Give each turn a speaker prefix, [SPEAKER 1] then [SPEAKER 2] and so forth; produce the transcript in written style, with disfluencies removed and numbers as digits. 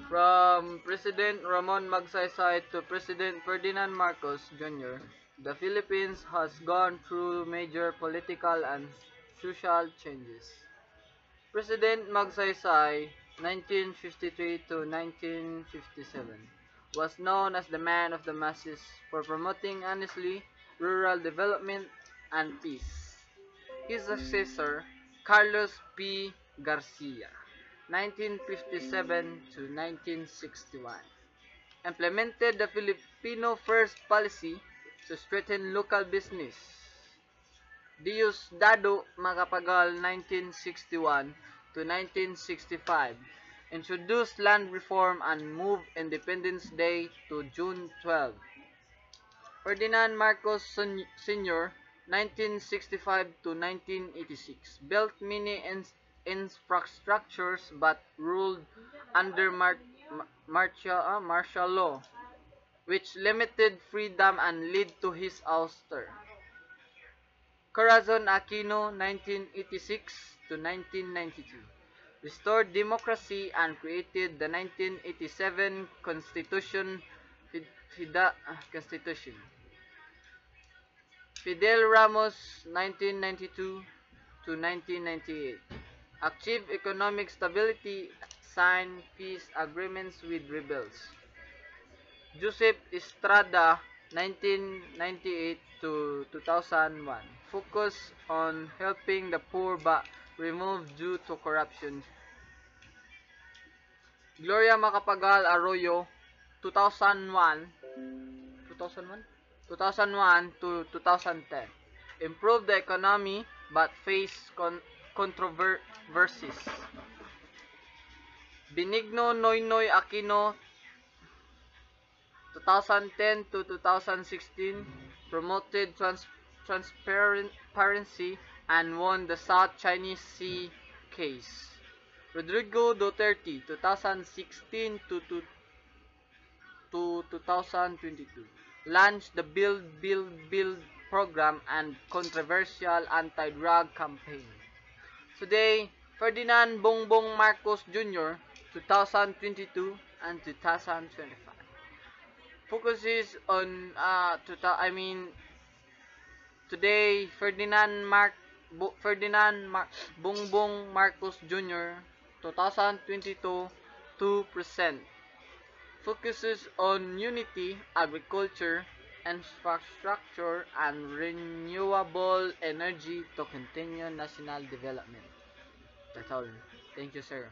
[SPEAKER 1] From President Ramon Magsaysay to President Ferdinand Marcos Jr., the Philippines has gone through major political and social changes. President Magsaysay, 1953 to 1957, was known as the man of the masses for promoting honestly rural development and peace. His successor, Carlos P. Garcia, 1957 to 1961, implemented the Filipino First policy to strengthen local business. Diosdado Macapagal, 1961 to 1965, introduced land reform and moved Independence Day to June 12. Ferdinand Marcos Sr., 1965 to 1986, built many infrastructures but ruled under martial law, which limited freedom and led to his ouster. Corazon Aquino, 1986 to 1992, restored democracy and created the 1987 Constitution. Fidel Ramos, 1992 to 1998, achieved economic stability, signed peace agreements with rebels. Joseph Estrada, 1998 to 2001, focused on helping the poor but removed due to corruption. Gloria Macapagal Arroyo, 2001 to 2010, improved the economy but faced controversies. Benigno Noynoy Aquino, 2010 to 2016, promoted transparency and won the South China Sea case. Rodrigo Duterte, 2016 to 2022, launched the Build program and controversial anti-drug campaign. Today, Ferdinand Bongbong Marcos Jr., 2022 and 2025, focuses on today Bongbong Marcos Jr., 2022 to present, focuses on unity, agriculture, infrastructure, and renewable energy to continue national development. That's all. Thank you, sir.